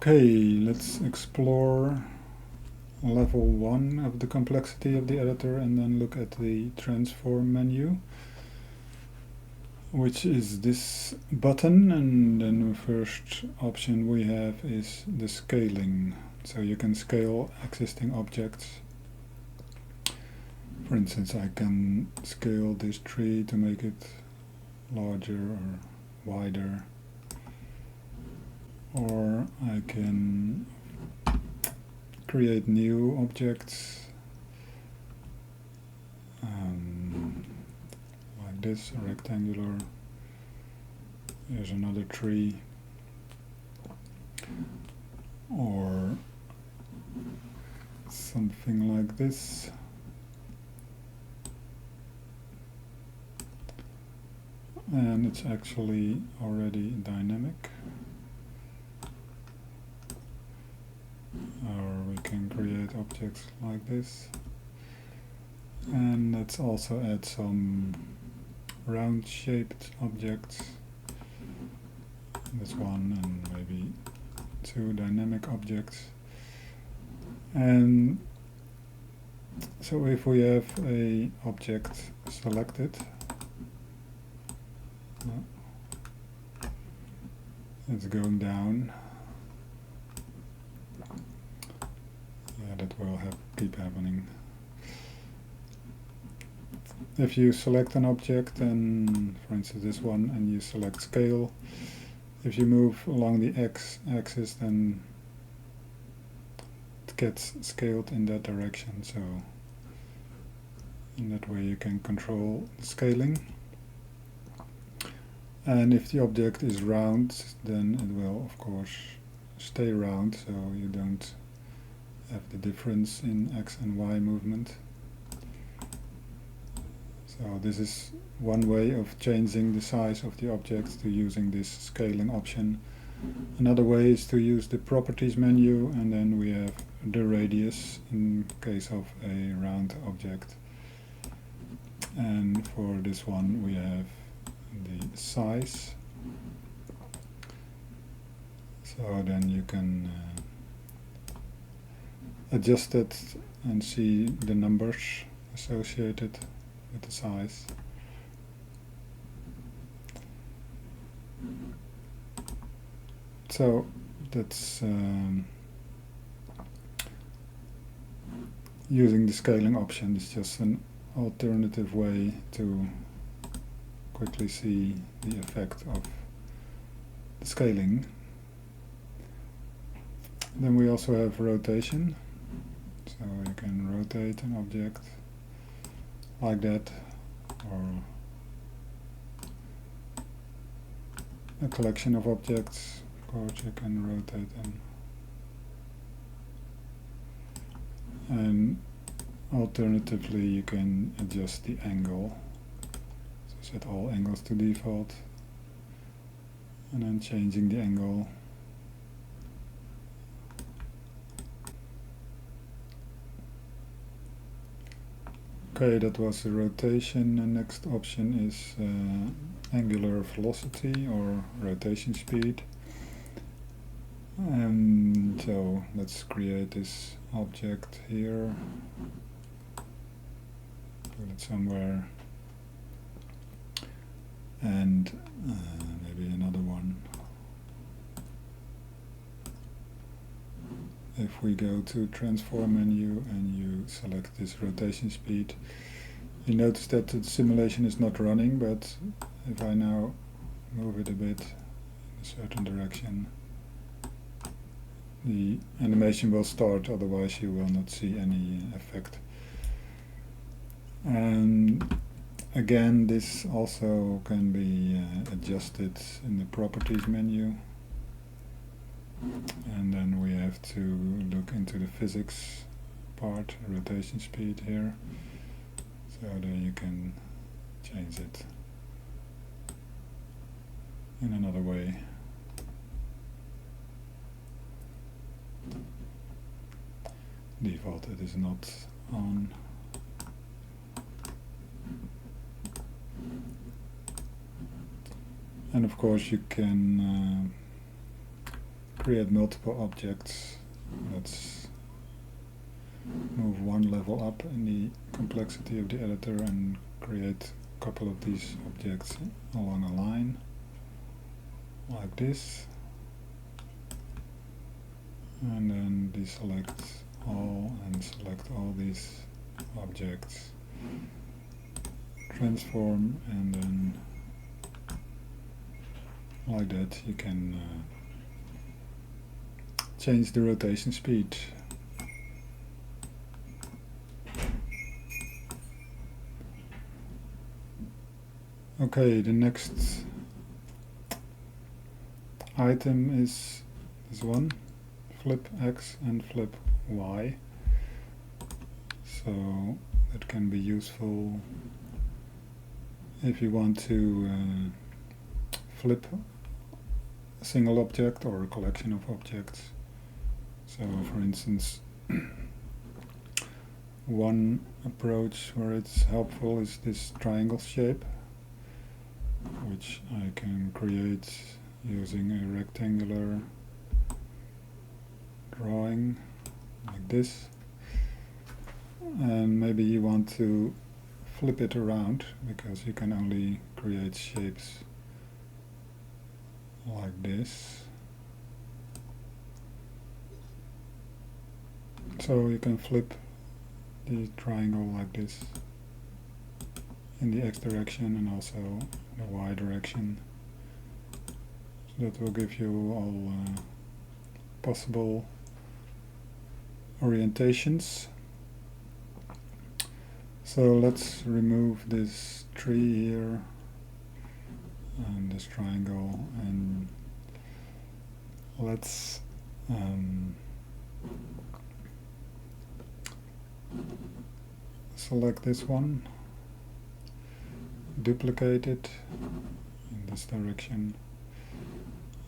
Okay, let's explore level 1 of the complexity of the editor and then look at the transform menu, which is this button, and then the first option we have is the scaling. So you can scale existing objects. For instance, I can scale this tree to make it larger or wider, or I can create new objects like this, a rectangular. Here's another tree, or something like this. And it's actually already dynamic. Or we can create objects like this. And let's also add some round shaped objects. This one, and maybe 2 dynamic objects. And so if we have a object selected, it's going down. Yeah, that will keep happening. If you select an object, and for instance this one, and you select scale, if you move along the x-axis, then it gets scaled in that direction. So in that way you can control the scaling. And if the object is round, then it will of course stay round, so you don't have the difference in x and y movement. So this is one way of changing the size of the object, to using this scaling option. Another way is to use the properties menu, and then we have the radius in case of a round object. And for this one we have the size. So then you can adjust it and see the numbers associated with the size. So that's using the scaling option is just an alternative way to quickly see the effect of the scaling. Then we also have rotation, so you can rotate an object like that, or a collection of objects. Of course you can rotate them. And alternatively you can adjust the angle. So set all angles to default, and then changing the angle. Okay, that was the rotation. The next option is angular velocity, or rotation speed. And so let's create this object here. Put it somewhere. And maybe another one. If we go to transform menu and you select this rotation speed, you notice that the simulation is not running, but if I now move it a bit in a certain direction, the animation will start, otherwise you will not see any effect. And again, this also can be adjusted in the properties menu. And then we have to look into the physics part, rotation speed here. So So then you can change it in another way. Default it is not on. And of course you can create multiple objects. Let's move one level up in the complexity of the editor and create a couple of these objects along a line, like this. And then deselect all and select all these objects. Transform, and then like that you can change the rotation speed. Okay, the next item is this one, flip X and flip Y. So that can be useful if you want to flip a single object or a collection of objects. So for instance, one approach where it's helpful is this triangle shape, which I can create using a rectangular drawing like this. And maybe you want to flip it around, because you can only create shapes like this. So you can flip the triangle like this in the X direction and also the Y direction. So that will give you all possible orientations. So let's remove this tree here and this triangle, and let's select this one, duplicate it in this direction,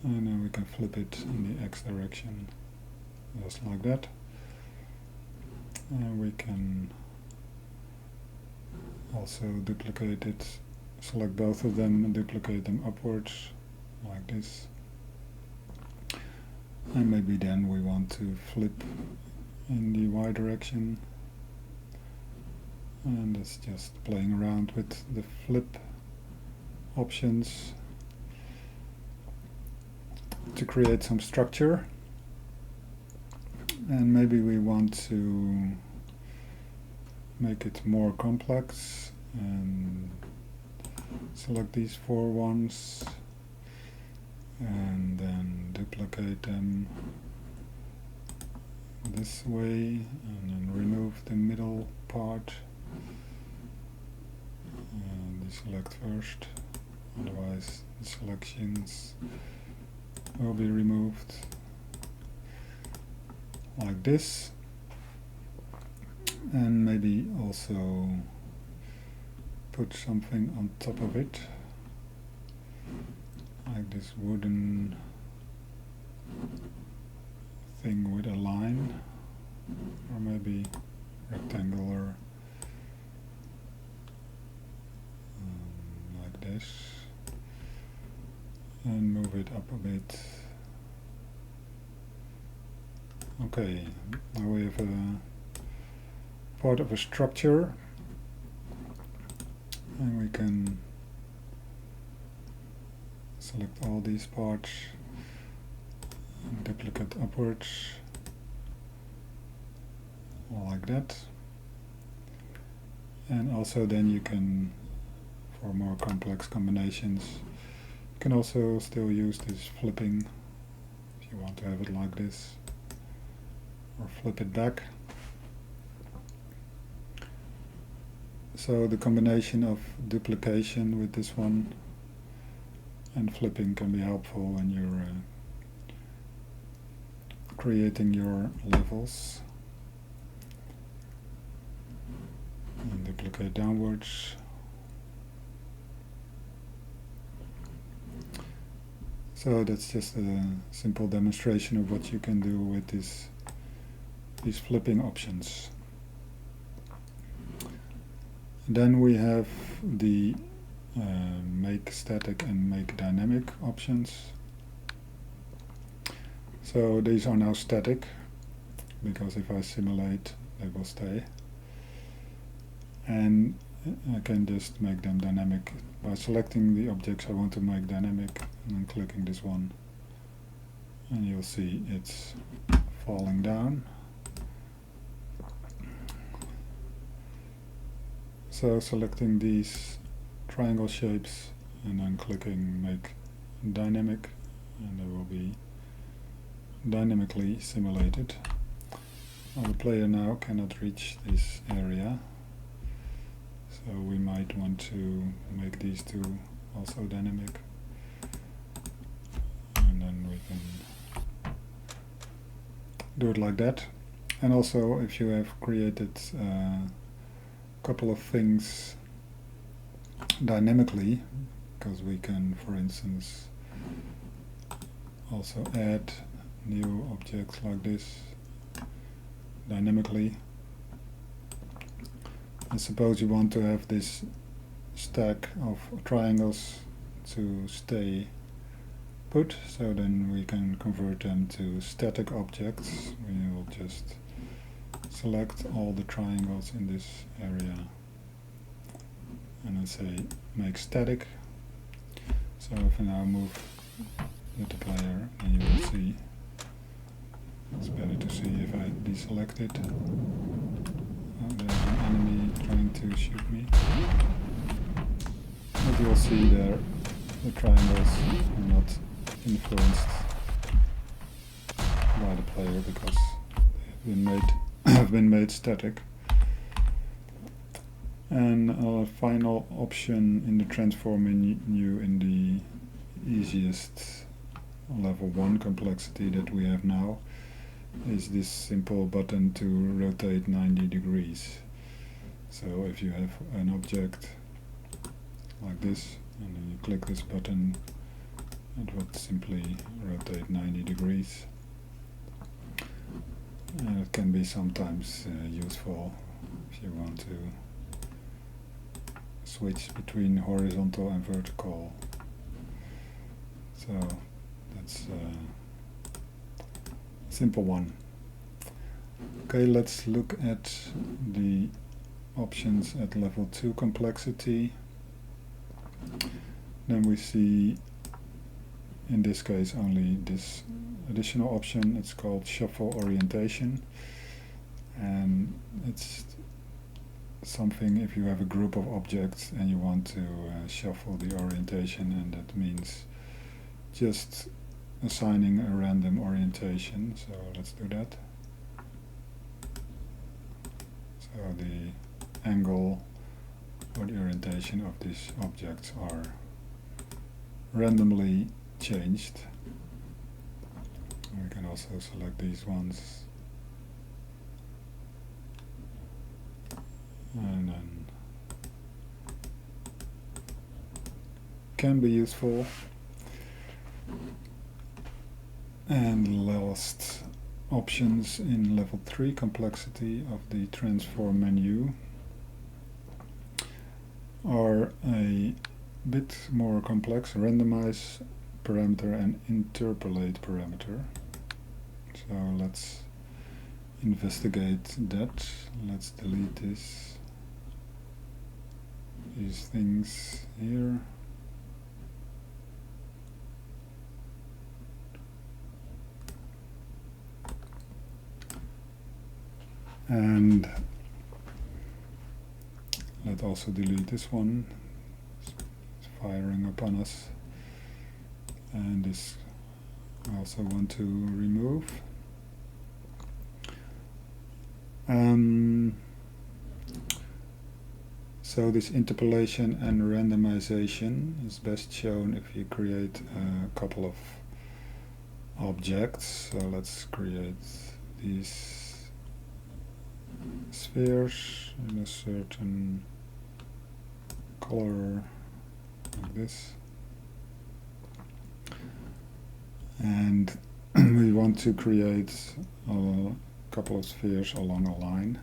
and then we can flip it in the X direction, just like that. And we can also duplicate it, select both of them and duplicate them upwards like this. And maybe then we want to flip in the Y direction, and it's just playing around with the flip options to create some structure. And maybe we want to make it more complex and select these 4 ones and then duplicate them this way, and then remove the middle part and deselect first, otherwise the selections will be removed like this. And maybe also put something on top of it, like this wooden thing with a line, or maybe rectangular, like this, and move it up a bit. Okay, now we have a part of a structure, and we can select all these parts and duplicate upwards like that. And also then you can, for more complex combinations, you can also still use this flipping if you want to have it like this, or flip it back. So the combination of duplication with this one and flipping can be helpful when you're creating your levels. And duplicate downwards. So that's just a simple demonstration of what you can do with these flipping options. Then we have the make static and make dynamic options. So these are now static, because if I simulate, they will stay. And I can just make them dynamic by selecting the objects I want to make dynamic and then clicking this one. And you'll see it's falling down. So selecting these triangle shapes and then clicking make dynamic, and they will be dynamically simulated. Well, the player now cannot reach this area, so we might want to make these two also dynamic, and then we can do it like that. And also, if you have created a couple of things dynamically, because we can, for instance, also add new objects like this dynamically. And suppose you want to have this stack of triangles to stay put, so then we can convert them to static objects. We will just select all the triangles in this area and then say make static. So if I now move with the player, then you will see, it's better to see if I deselect it. Oh, there's an enemy trying to shoot me. But you'll see there the triangles are not influenced by the player because they have been made static. And a final option in the transform menu in the easiest level 1 complexity that we have now is this simple button to rotate 90 degrees. So if you have an object like this and then you click this button, it would simply rotate 90 degrees. And it can be sometimes useful if you want to switch between horizontal and vertical. So that's a simple one. Okay, let's look at the options at level 2 complexity. Then we see, in this case, only this additional option. It's called shuffle orientation, and it's something if you have a group of objects and you want to shuffle the orientation, and that means just assigning a random orientation. So let's do that. So the angle or the orientation of these objects are randomly changed. We can also select these ones and then can be useful. And last options in level 3 complexity of the transform menu are a bit more complex: randomize parameter and interpolate parameter. So let's investigate that. Let's delete these things here. And let's also delete this one. It's firing upon us. And this I also want to remove. So this interpolation and randomization is best shown if you create a couple of objects. So let's create these spheres in a certain color like this. And we want to create a couple of spheres along a line.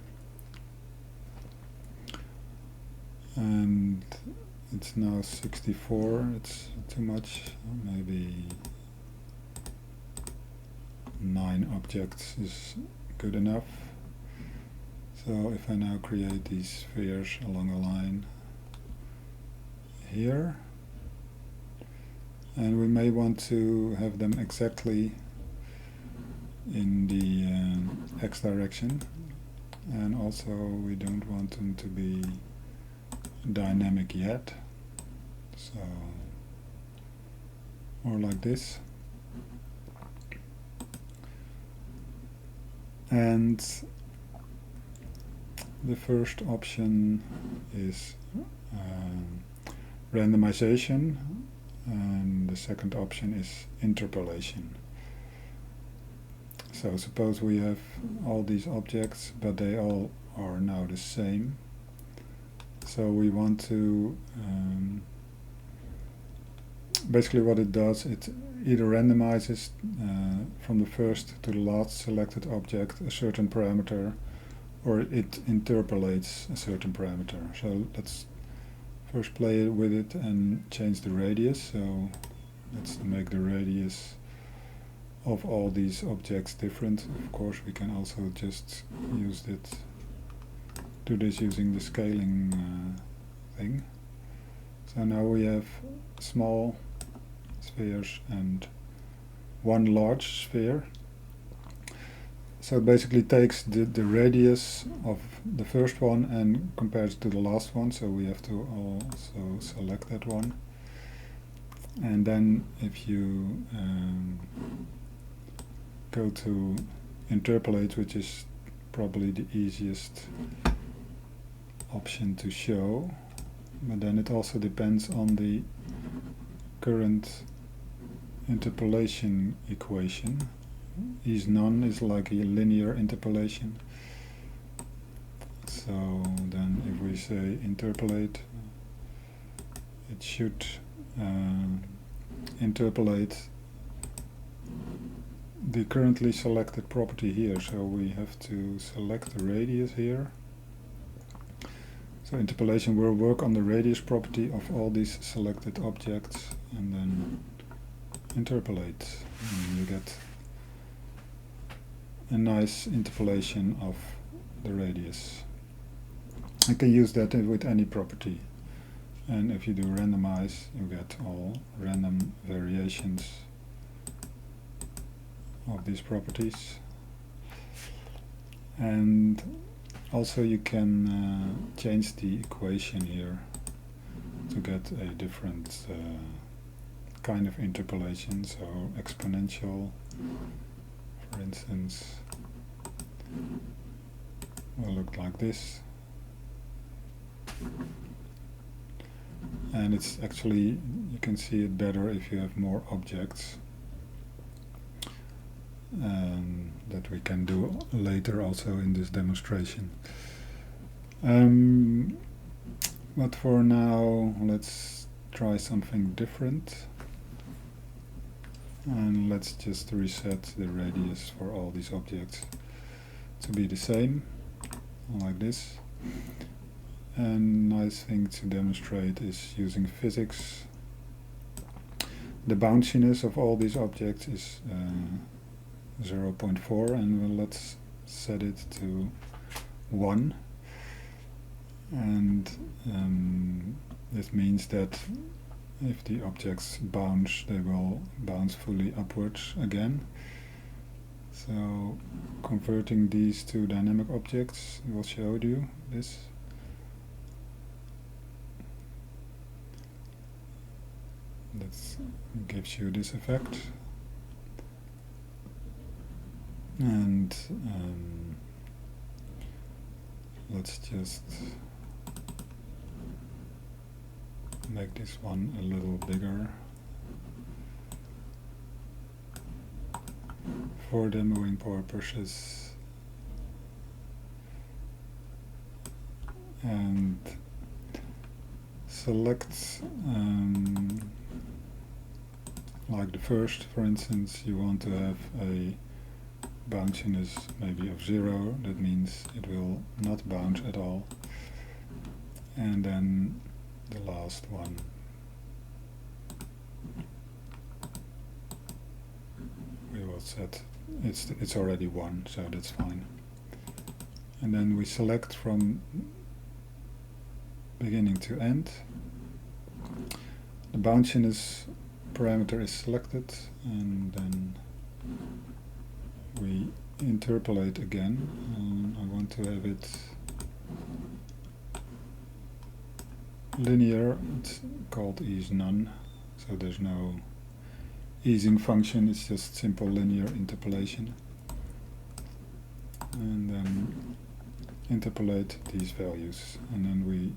And it's now 64, it's too much, maybe 9 objects is good enough. So if I now create these spheres along a line here, and we may want to have them exactly in the x direction, and also we don't want them to be dynamic yet, so more like this. And the first option is randomization, and the second option is interpolation. So suppose we have all these objects, but they all are now the same. So we want to, basically what it does, it either randomizes from the first to the last selected object a certain parameter, or it interpolates a certain parameter. So let's first play with it and change the radius. So let's make the radius of all these objects different. Of course we can also just use it, do this using the scaling thing. So now we have small spheres and one large sphere. So it basically takes the radius of the first one and compares to the last one, so we have to also select that one. And then if you go to interpolate, which is probably the easiest option to show, but then it also depends on the current interpolation equation. Is none is like a linear interpolation. So then if we say interpolate, it should interpolate the currently selected property here. So we have to select the radius here. So interpolation will work on the radius property of all these selected objects and then interpolate. And you get a nice interpolation of the radius. I can use that with any property. And if you do randomize, you get all random variations of these properties. And also you can change the equation here to get a different kind of interpolation. So exponential, for instance, will look like this. And it's actually, you can see it better if you have more objects. That we can do later also in this demonstration. But for now, let's try something different. And let's just reset the radius for all these objects to be the same, like this. And nice thing to demonstrate is using physics. The bounciness of all these objects is 0.4, and let's set it to 1. And this means that if the objects bounce, they will bounce fully upwards again. So converting these to dynamic objects will show you this. That gives you this effect. And let's just make this one a little bigger for demoing purposes. And select, like the first, for instance, you want to have a bounciness maybe of 0, that means it will not bounce at all. And then the last one. We will set, it's already 1, so that's fine. And then we select from beginning to end. The bounciness parameter is selected, and then we interpolate again. I want to have it linear. It's called ease none, so there's no easing function, it's just simple linear interpolation. And then interpolate these values, and then we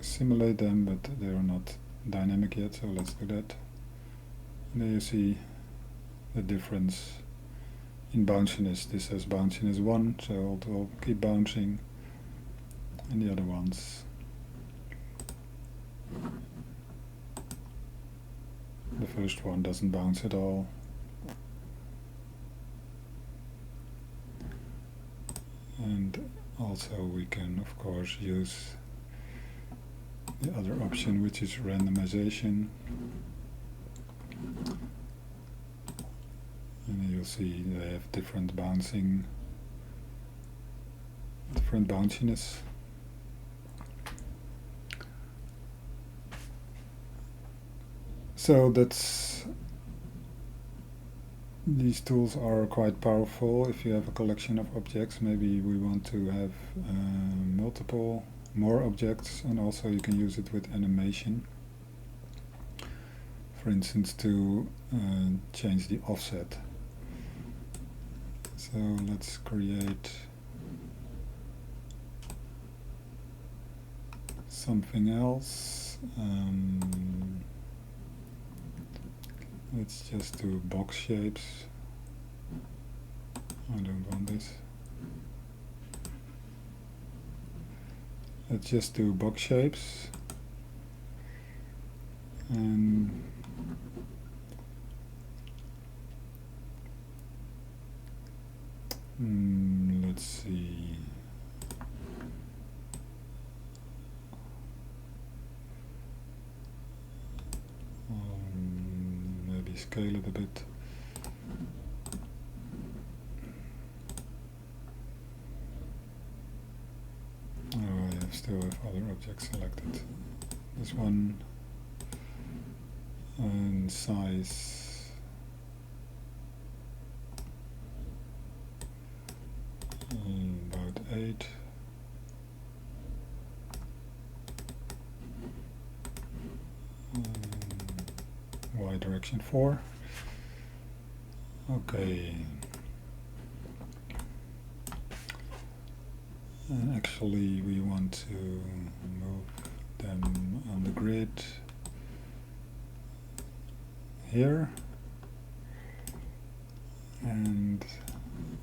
simulate them, but they are not dynamic yet, so let's do that. And there you see the difference in bounciness. This has bounciness 1, so it will keep bouncing, and the other ones, the first one doesn't bounce at all. And also we can of course use the other option, which is randomization. And you'll see they have different bounciness. So these tools are quite powerful if you have a collection of objects. Maybe we want to have more objects, and also you can use it with animation. For instance, to change the offset. So let's create something else. Let's just do box shapes. I don't want this. Let's just do box shapes. And let's see. Maybe scale it a bit. Oh, I still have other objects selected. This one, and size about 8. Y direction 4. Okay. And actually we want to move them on the grid here and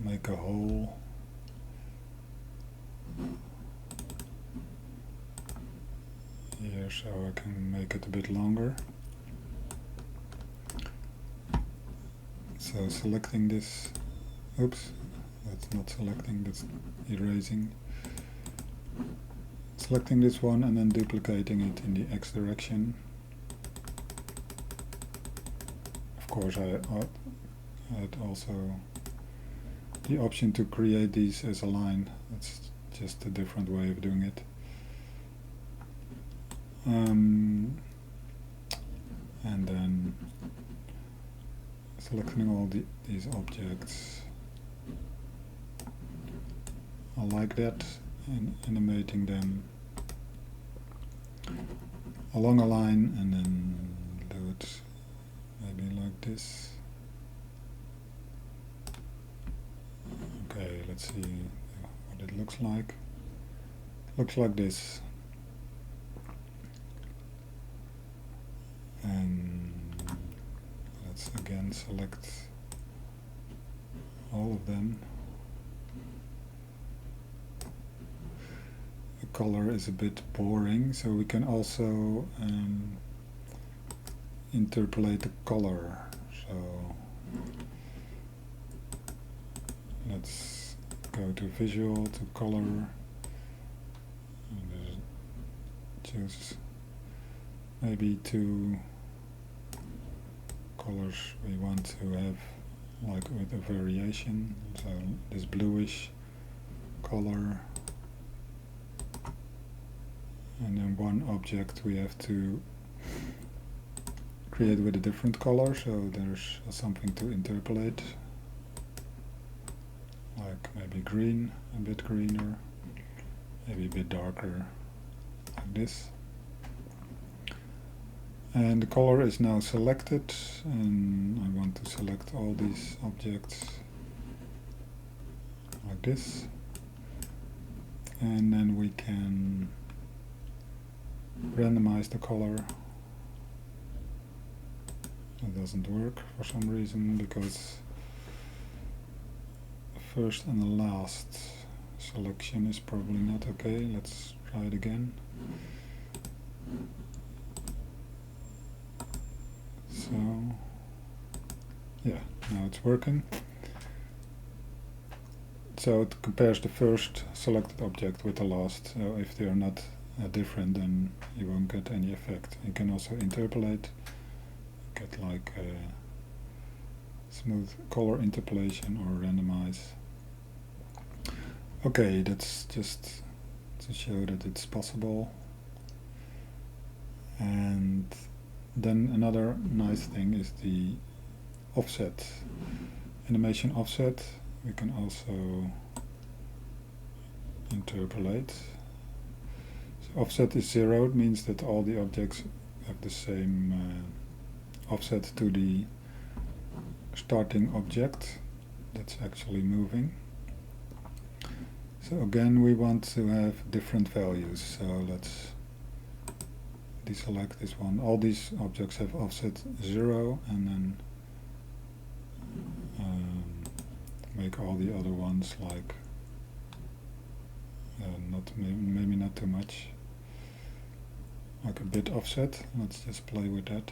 make a hole here so I can make it a bit longer. So selecting this, oops, that's not selecting, that's erasing. Selecting this one and then duplicating it in the X direction. Of course I had also the option to create these as a line. That's just a different way of doing it. And then selecting all these objects. I like that, and animating them along a line, and then do it maybe like this. Okay, let's see what it looks like. Looks like this. And let's again select all of them. The color is a bit boring, so we can also interpolate the color. So let's go to visual, to color, and choose maybe 2 colors we want to have, like with a variation. So this bluish color, and then one object we have to create with a different color, so there's something to interpolate, like maybe green, a bit greener, maybe a bit darker, like this. And the color is now selected, and I want to select all these objects like this. And then we can randomize the color. It doesn't work for some reason, because the first and the last selection is probably not okay. Let's try it again. So yeah, now it's working. So it compares the first selected object with the last. So if they are not different, then you won't get any effect. You can also interpolate, get like a smooth color interpolation or randomize. Okay, that's just to show that it's possible. And then another nice thing is the offset, animation offset. We can also interpolate. So offset is 0. It means that all the objects have the same offset to the starting object that's actually moving. So again, we want to have different values. So let's deselect this one. All these objects have offset 0, and then make all the other ones like maybe not too much, like a bit offset. Let's just play with that.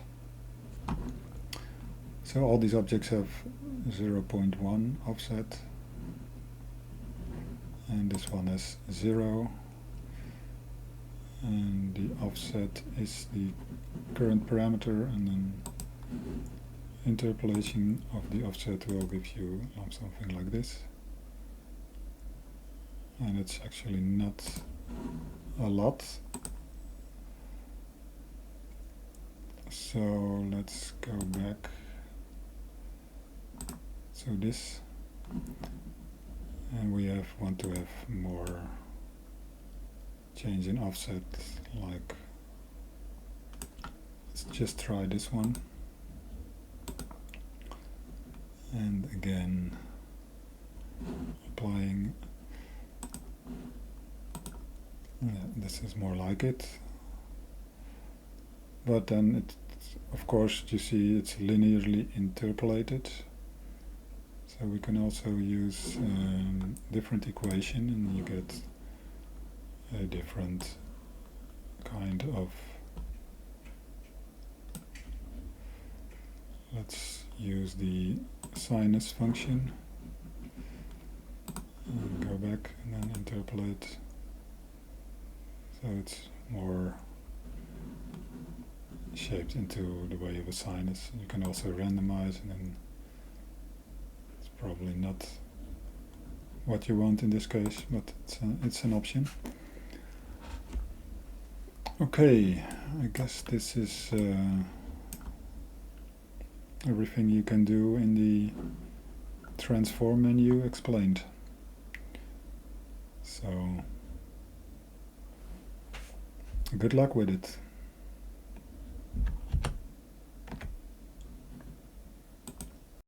So all these objects have 0.1 offset, and this one has 0, and the offset is the current parameter, and then interpolation of the offset will give you something like this. And it's actually not a lot. So let's go back to this, and we want to have more change in offset. Like, let's just try this one. And again, applying, this is more like it. But then it, of course, you see it's linearly interpolated. So we can also use different equation, and you get a different kind of, let's use the sinus function, and go back and then interpolate, so it's more shaped into the way of a sinus. You can also randomize, and then it's probably not what you want in this case, but it's an option. Okay, I guess this is everything you can do in the transform menu explained. So good luck with it.